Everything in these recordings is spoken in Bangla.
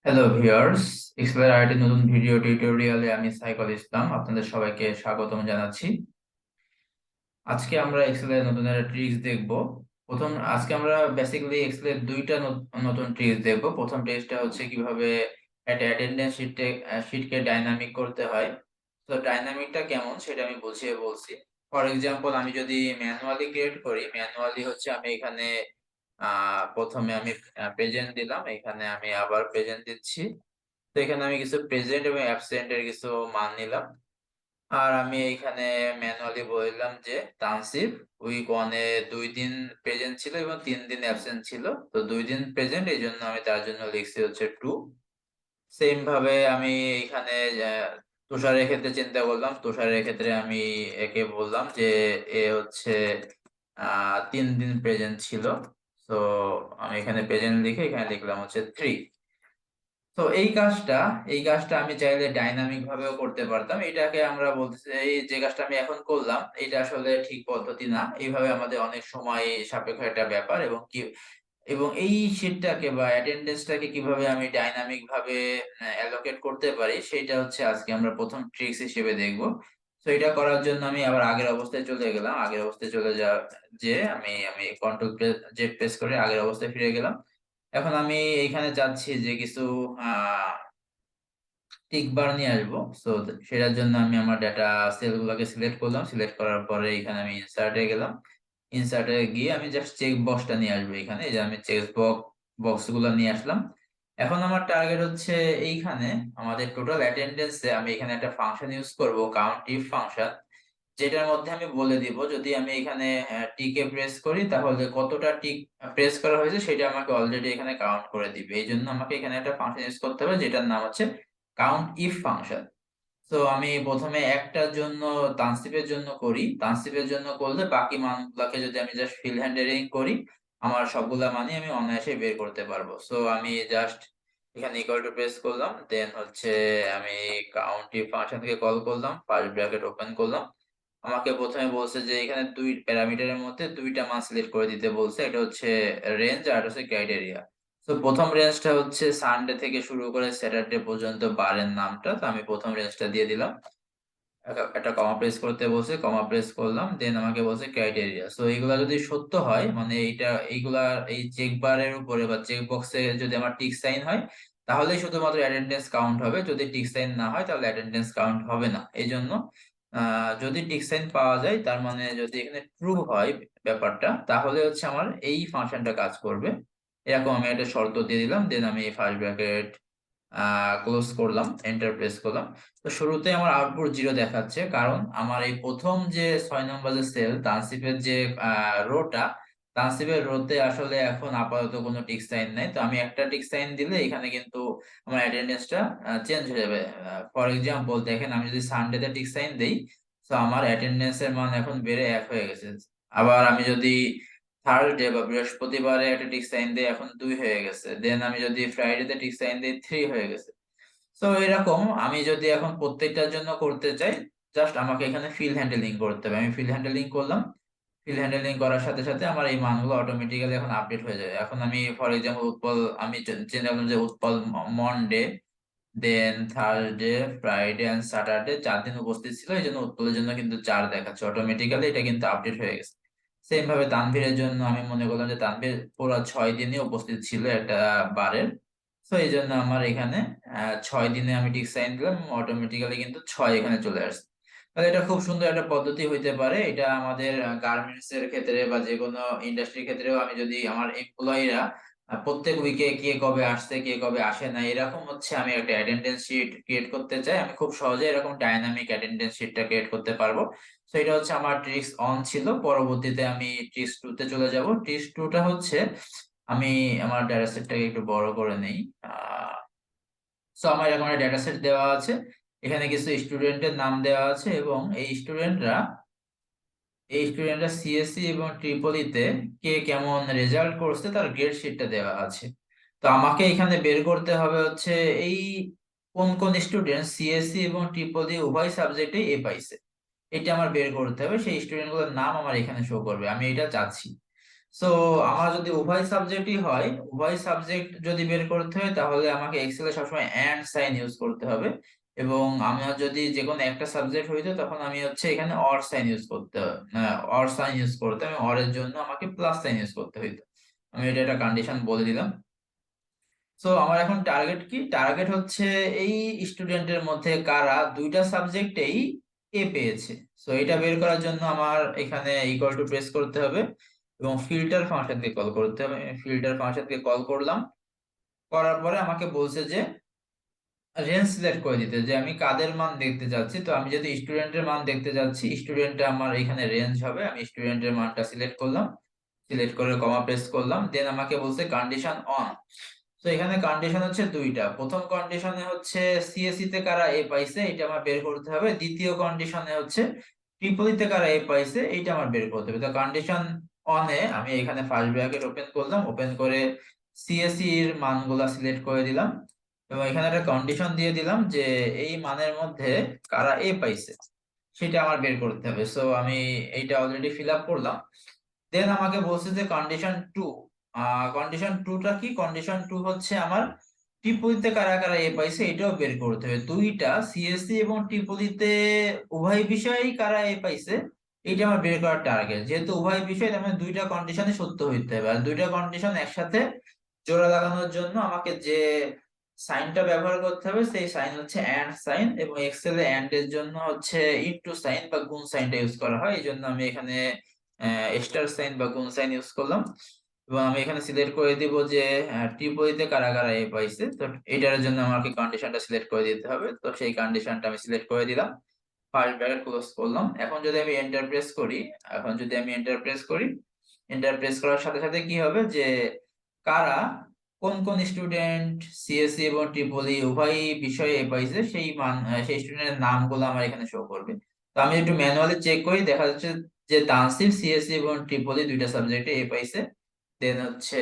হ্যালো ভিউয়ার্স, এক্সেলের আরেকটি নতুন ভিডিও টিউটোরিয়ালে আমি সাইফুল ইসলাম আপনাদের সবাইকে স্বাগতম জানাচ্ছি। আজকে আমরা এক্সেলের নতুন একটা ট্রিক্স দেখব। আজকে আমরা বেসিক্যালি এক্সেলের দুইটা নতুন ট্রিক্স দেখব। প্রথম ট্রিক্সটা হচ্ছে কিভাবে একটা অ্যাটেন্ডেন্স শিটকে ডাইনামিক করতে হয়। তো ডাইনামিকটা কেমন সেটা আমি বুঝিয়ে বলছি। ফর এক্সাম্পল, আমি যদি ম্যানুয়ালি ক্রিয়েট করি, ম্যানুয়ালি হচ্ছে আমি এখানে প্রথমে আমি প্রেজেন্ট দিলাম, এখানে আমি আবার প্রেজেন্ট দিচ্ছি। তো এখানে আমি কিছু প্রেজেন্ট এবং অ্যাবসেন্ট এর কিছু মান নিলাম। আর আমি এখানে ম্যানুয়ালি বললাম যে তানসিফ উইক ওয়ানে 2 দিন প্রেজেন্ট ছিল এবং 3 দিন অ্যাবসেন্ট ছিল। তো 2 দিন প্রেজেন্ট, এই জন্য আমি তার জন্য লিখছি হচ্ছে 2। সেম ভাবে আমি এখানে আহ, তুষারের ক্ষেত্রে চিন্তা করলাম। তুষারের ক্ষেত্রে আমি একে বললাম যে এ হচ্ছে 3 দিন প্রেজেন্ট ছিল। তো আমি এখানে প্রেজেন্ট লিখে এখানে লিখলাম হচ্ছে 3। তো এই কাজটা আমি চাইলে ডাইনামিক ভাবেও করতে পারতাম। এটাকে আমরা বলতেছি, এই যে কাজটা আমি এখন করলাম এটা আসলে ঠিক পদ্ধতি না। এইভাবে আমাদের অনেক সময় সাপেক্ষ একটা ব্যাপার, এবং এই শিটটাকে বা অ্যাটেন্ডেন্সটাকে কিভাবে আমি ডাইনামিক ভাবে অ্যালোকেট করতে পারি সেটা হচ্ছে আজকে আমরা প্রথম ট্রিক্স হিসেবে দেখব। তো এটা করার জন্য আমি আবার আগের অবস্থায় চলে গেলাম। আগের অবস্থায় চলে যাওয়া যে আমি আমি কন্ট্রোল জেড প্রেস করে আগের অবস্থায় ফিরে গেলাম। এখন আমি এইখানে চাচ্ছি যে কিছু আহ টিক বার নিয়ে আসবো। তো সেটার জন্য আমি আমার ডাটা সেল গুলোকে সিলেক্ট করলাম। সিলেক্ট করার পরে এখানে আমি ইনসার্টে গেলাম। ইনসার্টে গিয়ে আমি জাস্ট চেক বক্সটা নিয়ে আসবো। এখানে এই যে আমি চেক বক্স গুলো নিয়ে আসলাম। এখন আমার টার্গেট হচ্ছে এইখানে আমাদের টোটাল অ্যাটেন্ডেন্সে আমি এখানে একটা ফাংশন ইউজ করব, কাউন্ট ইফ ফাংশন, যেটার মধ্যে আমি বলে দিব যদি আমি এখানে টিকে প্রেস করি তাহলে কতটা টিক প্রেস করা হয়েছে সেটা আমাকে অলরেডি এখানে কাউন্ট করে দিবে। এই জন্য আমাকে এখানে একটা ফাংশন ইউজ করতে হবে যেটার নাম হচ্ছে কাউন্ট ইফ ফাংশন। তো আমি প্রথমে একটার জন্য তানসিফের জন্য করি। তানসিফের জন্য করলে বাকি মানগুলোকে যদি আমি জাস্ট ফিল হ্যান্ডলিং করি আমার সবগুলা মানই আমি অনায়াসে বের করতে পারবো। সো আমি জাস্ট এখানে ইকুয়াল টু প্রেস করলাম, দেন হচ্ছে আমি কাউন্ট ইফ ফাংশন থেকে কল করলাম, ফার্স্ট ব্র্যাকেট ওপেন করলাম। আমাকে প্রথমে বলছে যে এখানে দুই প্যারামিটারের মধ্যে দুইটা মান সিলেক্ট করে দিতে বলছে, এটা হচ্ছে রেঞ্জ আর এটা হচ্ছে ক্রাইটেরিয়া। তো প্রথম রেঞ্জটা হচ্ছে সানডে থেকে শুরু করে স্যাটারডে পর্যন্ত বারের নামটা। তো আমি প্রথম রেঞ্জটা দিয়ে দিলাম। একটা কমা প্রেস করতে বলছে, কমা প্রেস করলাম, দেন আমাকে বলছে ক্রাইটেরিয়া। সো এইগুলা যদি সত্য হয়, মানে এইগুলা এই চেক বারের উপরে বা চেক বক্সে যদি আমার টিক সাইন হয় তাহলে শুধুমাত্র অ্যাটেন্ডেন্স কাউন্ট হবে। যদি টিক সাইন না হয় তাহলে অ্যাটেন্ডেন্স কাউন্ট হবে না। এই জন্য যদি টিক সাইন পাওয়া যায়, তার মানে যদি এখানে ট্রু হয় ব্যাপারটা, তাহলে হচ্ছে আমার এই ফাংশনটা কাজ করবে। এরকম আমি একটা শর্ত দিয়ে দিলাম, দেন আমি ফার্স্ট ব্র্যাকেট ক্লোজ করলাম, এন্টার প্রেস করলাম। তো শুরুতে আমার আউটপুট 0 দেখাচ্ছে, কারণ আমার এই প্রথম যে 6 নম্বর যে সেল তানসিফের যে রোটা, তানসিফের রোতে আসলে এখন আপাতত কোনো টিক সাইন নাই। তো আমি একটা টিক সাইন দিলে এখানে কিন্তু আমার অ্যাটেন্ডেন্সটা চেঞ্জ হয়ে যাবে। ফর এক্সাম্পল দেখেন, আমি যদি সানডেতে টিক সাইন দেই তো আমার অ্যাটেন্ডেন্সের মান এখন বেড়ে 1 হয়ে গেছে। আবার আমি যদি থার্সডে বা বৃহস্পতিবারে একটা টিক সাইন দিই এখন 2 হয়ে গেছে। দেন আমি যদি ফ্রাইডেতে টিক সাইন দিই 3 হয়ে গেছে। তো এরকম আমি যদি এখন প্রত্যেকটার জন্য করতে চাই, জাস্ট আমাকে এখানে ফিল হ্যান্ডলিং করতে হবে। আমি ফিল হ্যান্ডলিং করলাম। ফিল হ্যান্ডলিং করার সাথে সাথে আমার এই মানগুলো অটোমেটিক্যালি এখন আপডেট হয়ে যাবে। এখন আমি ফর এক্সাম্পল উৎপল, আমি চিন্তা করলাম যে Utpal Monday, then Thursday, Friday and Saturday 4 দিন উপস্থিত ছিল, এই জন্য উৎপলের জন্য কিন্তু 4 দেখাচ্ছে অটোমেটিক্যালি। এটা কিন্তু আপডেট হয়ে গেছে। সেম ভাবে তানভীরের জন্য আমি মনে করলাম যে তানভীর পুরো 6 দিনই উপস্থিত ছিল একটা বারের। তো এই জন্য আমার এখানে 6 দিনে আমি টিক সাইন দিলাম, অটোমেটিক্যালি কিন্তু 6 এখানে চলে আসছে। তাহলে এটা খুব সুন্দর একটা পদ্ধতি হইতে পারে। এটা আমাদের গার্মেন্টস এর ক্ষেত্রে বা যে কোনো ইন্ডাস্ট্রির ক্ষেত্রেও, আমি যদি আমার এমপ্লয়িরা প্রত্যেক উইকে কে কবে আসছে কে কবে আসে না এরকম হচ্ছে আমি একটা অ্যাটেন্ডেন্স শিট ক্রিয়েট করতে চাই, আমি খুব সহজে এরকম ডাইনামিক অ্যাটেন্ডেন্স শিটটা ক্রিয়েট করতে পারবো। তো এটা হচ্ছে আমার ট্রিক্স অন ছিল। পরবর্তীতে আমি ট্রিক্স টু তে চলে যাব। ট্রিক্স টু টা হচ্ছে আমি আমার ডেটা সেটটাকে একটু বড় করে নেই। সো আমার এরকম একটা ডেটা সেট দেওয়া আছে। এখানে কিছু স্টুডেন্টের নাম দেওয়া আছে এবং এই স্টুডেন্টরা সিএসসি এবং ট্রিপলিতে কে কেমন রেজাল্ট করছে তার গ্রেড শিটটা দেওয়া আছে। তো আমাকে এখানে বের করতে হবে হচ্ছে এই কোন কোন স্টুডেন্ট সিএসসি এবং ট্রিপলি উভয় সাবজেক্টে এ পাইছে। এটা আমার বের করতে হবে। সেই স্টুডেন্ট গুলোর নাম আমার এখানে শো করবে, আমি এটা চাচ্ছি। সো আমার যদি উভয় সাবজেক্টই হয়, উভয় সাবজেক্ট যদি বের করতে হয় তাহলে আমাকে এক্সেলে সবসময় এন্ড সাইন ইউজ করতে হবে। এবং আমার যদি যে কোনো একটা সাবজেক্ট হইতো তখন আমি এখানে অর সাইন ইউজ করতে, অর সাইন ইউজ করতে আমি অর এর জন্য আমাকে প্লাস সাইন ইউজ করতে হইতো। আমি এটা একটা কন্ডিশন বলে দিলাম। সো আমার এখন টার্গেট কি? টার্গেট হচ্ছে এই স্টুডেন্টের মধ্যে কারা দুইটা সাবজেক্টেই এ পেয়েছে। সো এটা বের করার জন্য আমার এখানে ইকুয়াল টু প্রেস করতে হবে এবং ফিল্টার ফাংশনকে কল করতে হবে। ফিল্টার ফাংশনকে কল করলাম, করার পরে আমাকে বলছে যে রেঞ্জ সিলেক্ট করে দিতে, যে আমি কাদের মান দেখতে যাচ্ছি। তো আমি যদি স্টুডেন্টের মান দেখতে যাচ্ছি, স্টুডেন্ট আমার এখানে রেঞ্জ হবে। আমি স্টুডেন্টের মানটা সিলেক্ট করলাম, সিলেক্ট করে কমা প্রেস করলাম, দেন আমাকে বলছে কন্ডিশন অন। তো এখানে কন্ডিশন হচ্ছে দুইটা। প্রথম কন্ডিশনে হচ্ছে সিএসসি তে কারা এ পাইছে এটা আমার বের করতে হবে, দ্বিতীয় কন্ডিশনে হচ্ছে ট্রিপল তে কারা এ পাইছে এটা আমার বের করতে হবে। তো কন্ডিশন অনে আমি এখানে ফার্স্ট ব্র্যাকেট ওপেন করলাম, ওপেন করে সিএসসি এর মানগুলা সিলেক্ট করে দিলাম এবং এখানে একটা কন্ডিশন দিয়ে দিলাম যে এই মানের মধ্যে কারা এ পাইছে সেটা আমার বের করতে হবে। সো আমি এইটা অলরেডি ফিল আপ করলাম। দেন আমাকে বলছে যে কন্ডিশন টু। কন্ডিশন টুটা কি? কন্ডিশন টু হচ্ছে আমার টিপলিতে কারা কারা এ পাইছে এটাও বের করতে হবে। দুইটা সিএসসি এবং টিপলিতে উভয় বিষয়েই কারা এ পাইছে এটা আমার বের করার টার্গেট। যেহেতু উভয় বিষয় তার মানে দুইটা কন্ডিশনে সত্য হইতে হবে, আর দুইটা কন্ডিশন একসাথে জোড়া লাগানোর জন্য আমাকে যে সাইনটা ব্যবহার করতে হবে সেই সাইন হচ্ছে এন্ড সাইন, এবং এক্সেলে এন্ড এর জন্য হচ্ছে ইনটু সাইন বা গুণ সাইনটা ইউজ করা হয়। এই জন্য আমি এখানে স্টার সাইন বা গুণ সাইন ইউজ করলাম। এবং আমি এখানে সিলেক্ট করে দিব যে ত্রিপদীতে কারা কারা এ পাইছে। তো এটার জন্য আমাকে কন্ডিশনটা সিলেক্ট করে দিতে হবে। তো সেই কন্ডিশনটা আমি সিলেক্ট করে দিলাম, ফার্স্ট ব্র্যাকেট ক্লোজ করলাম। এখন যদি আমি এন্টার প্রেস করি, এখন যদি আমি এন্টার প্রেস করি, এন্টার প্রেস করার সাথে সাথে কি হবে যে কারা কোন কোন স্টুডেন্ট সিএসসি এবং ট্রিপলি উভয় বিষয়ে এ পাইছে সেই মান, সেই স্টুডেন্টের নামগুলো আমার এখানে শো করবে। তো আমি একটু ম্যানুয়ালি চেক করি, দেখা যাচ্ছে যে তানসিফ সিএসসি এবং ট্রিপলি দুইটা সাবজেক্টে এ পাইছে। দেন হচ্ছে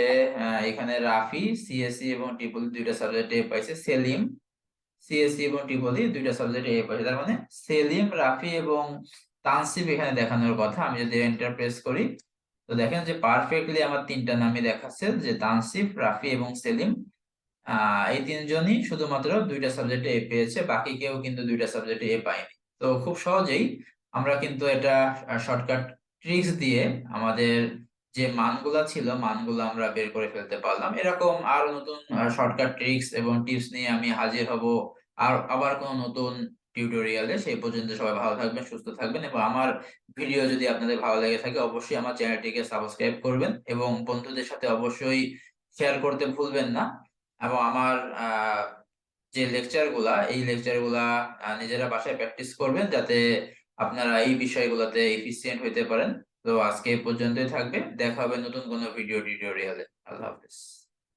এখানে রাফি সিএসসি এবং ট্রিপলি দুইটা সাবজেক্টে এ পাইছে। সেলিম সিএসসি এবং ট্রিপলি দুইটা সাবজেক্টে এ পাইছে। তার মানে সেলিম, রাফি এবং তানসিফ এখানে দেখানোর কথা। আমি যদি এন্টার প্রেস করি তো দেখেন যে পারফেক্টলি আমার তিনটা নামই দেখাচ্ছে, যে তানসিফ, রাফি এবং সেলিম। এই তিনজনই শুধুমাত্র দুইটা সাবজেক্টে এ পেয়েছে, বাকি কেউ কিন্তু দুইটা সাবজেক্টে এ পায়নি। তো খুব সহজেই আমরা কিন্তু এটা শর্টকাট ট্রিক্স দিয়ে আমাদের যে মানগুলা ছিল মানগুলো আমরা বের করে ফেলতে পারলাম। এরকম আরো নতুন শর্টকাট ট্রিক্স এবং টিপস নিয়ে আমি হাজির হব আর আবার কোনো নতুন টিউটোরিয়ালে। সেই পর্যন্ত সবাই ভালো থাকবেন, সুস্থ থাকবেন, এবং আমার ভিডিও যদি আপনাদের ভালো লেগে থাকে অবশ্যই আমার চ্যানেলটিকে সাবস্ক্রাইব করবেন এবং বন্ধুদের সাথে অবশ্যই শেয়ার করতে ভুলবেন না। এবং আমার যে লেকচার গুলা এই লেকচার গুলা নিজেরা বাসায় প্র্যাকটিস করবেন যাতে আপনারা এই বিষয়গুলোতে এফিসিয়েন্ট হইতে পারেন। তো আজকে এই পর্যন্তই থাকবে, দেখা হবে নতুন কোনো ভিডিও টিউটোরিয়ালে। আল্লাহ হাফেজ।